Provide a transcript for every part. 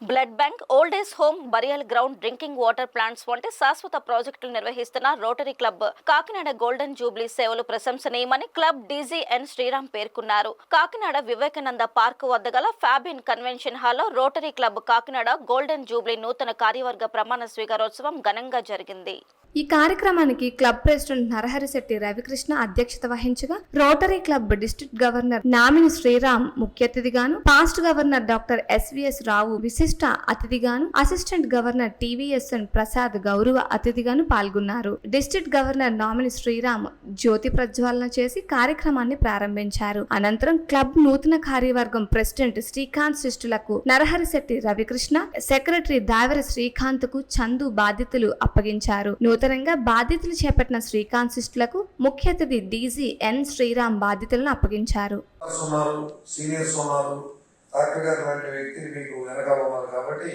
Blood bank, old age home, burial ground, drinking water plants వంటి శాశ్వత ప్రాజెక్టులు నిర్వహిస్తున్న rotary club Kakinada golden Jubilee సేవలు ప్రశంసనీయమని క్లబ్ డీజీ ఎన్ శ్రీరామ్ పేర్కొన్నారు. కాకినాడ వివేకానంద పార్క్ వద్ద గల ఫ్యాబిన్ కన్వెన్షన్ హాల్లో rotary club Kakinada golden Jubilee నూతన కార్యవర్గ ప్రమాణ స్వీకారోత్సవం ఘనంగా జరిగింది. ఈ కార్యక్రమానికి క్లబ్ ప్రెసిడెంట్ నరహరిశెట్టి రవికృష్ణ అధ్యక్షత వహించగా, Rotary Club district governor nominee Sriram ముఖ్య అతిథిగాను, past governor doctor SVS Rao విశిష్ట అతిథిగాను, అసిస్టెంట్ గవర్నర్ టీవీఎస్ఎన్ ప్రసాద్ గౌరవ అతిథిగాను పాల్గొన్నారు. డిస్ట్రిక్ట్ గవర్నర్ నామిని శ్రీరామ్ జ్యోతి ప్రజ్వలన చేసి కార్యక్రమాన్ని ప్రారంభించారు. అనంతరం క్లబ్ నూతన కార్యవర్గం ప్రెసిడెంట్ శ్రీకాంత్ శిష్టులకు నరహరిశెట్టి రవికృష్ణ, సెక్రటరీ దావెర శ్రీకాంత్ కు చందు బాధ్యతలు అప్పగించారు. నూతనంగా బాధ్యతలు చేపట్టిన శ్రీకాంత్ శిష్టులకు ముఖ్య అతిథి డీజీ ఎన్ శ్రీరామ్ బాధ్యతలను అప్పగించారు. కాబట్టి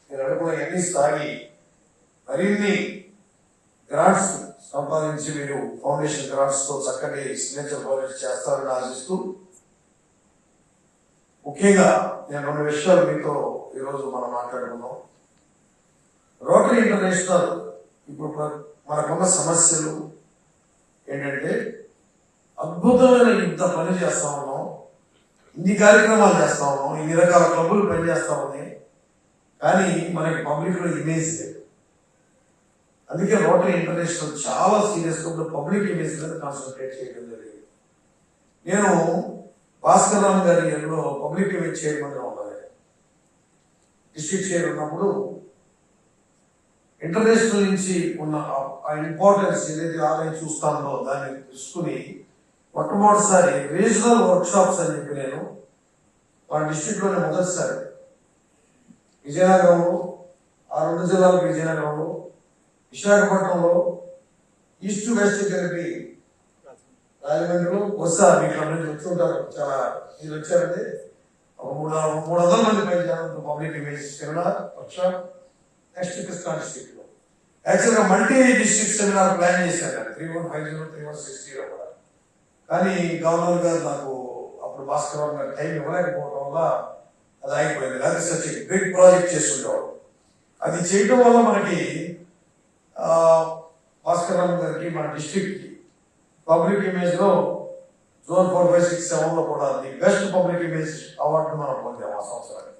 నేను అనుకున్న స్థాయి మరిన్ని గ్రాంట్స్ సంపాదించి మీరు ఫౌండేషన్ గ్రాంట్స్ తో చక్కటి సిగ్నేచర్ ప్రాజెక్ట్ చేస్తారని ఆశిస్తూ, ముఖ్యంగా నేను 2 విషయాలు మీతో ఈరోజు మనం మాట్లాడుకున్నాం. రోటరీ ఇంటర్నేషనల్ ఇప్పుడు మనకున్న సమస్యలు ఏంటంటే, అద్భుతమైన ఇంత పని చేస్తా ఉన్నాం, ఇన్ని కార్యక్రమాలు చేస్తా ఉన్నాం, ఇన్ని రకాల క్లబ్బులు పనిచేస్తా ఉన్నాయి, కానీ మనకి పబ్లిక్ లో ఇమేజ్ లేదు. అందుకే రోటరీ ఇంటర్నేషనల్ చాలా సీరియస్ గా పబ్లిక్ ఇమేజ్ మీద కాన్సన్ట్రేట్ చేయడం జరిగింది. నేను భాస్కర్ రామ్ గారి ఎన్నో పబ్లిక్ ఇమేజ్ చైర్మన్ గా ఉన్నది. డిస్ట్రిక్ట్ చైర్ ఉన్నప్పుడు ఇంటర్నేషనల్ నుంచి ఉన్న ఆ ఇంపార్టెన్స్ ఏదైతే ఆలయం చూస్తానో దాన్ని తీసుకుని మొట్టమొదటిసారి రీజనల్ వర్క్ షాప్స్ అని చెప్పి నేను మా డిస్ట్రిక్ట్ లోనే మొదటిసారి విజయనగరంలో, ఆ 2 జిల్లాలకు విజయనగరంలో, విశాఖపట్నంలో, ఈస్ట్ వెస్ట్ కలిపి రాజమండ్రిలో బహుశా మీకు అందరికి వచ్చుంటారు. చాలా మీరు వచ్చారంటే 300 మంది పైన public image seminar work shop. Next Krishna district లో యాక్చువల్ గా మల్టీ డిస్ట్రిక్ట్ సెమినార్ ప్లాన్ చేశారు 3150, 3160 కూడా. కానీ గవర్నర్ గారు నాకు అప్పుడు భాస్కర్ రావు గారు టైం ఇవ్వలేకపోవడం వల్ల అది ఆగిపోయింది. అది సచ్ బిగ్ ప్రాజెక్ట్ చేస్తుండేవాడు. అది చేయడం వల్ల మనకి భాస్కర్ రావు గారికి మన డిస్ట్రిక్ట్ కి పబ్లిక్ ఇమేజ్ లో జోన్ 4, 5, 6, 7 లో కూడా the best public image award మనం పొందాం ఆ సంవత్సరం.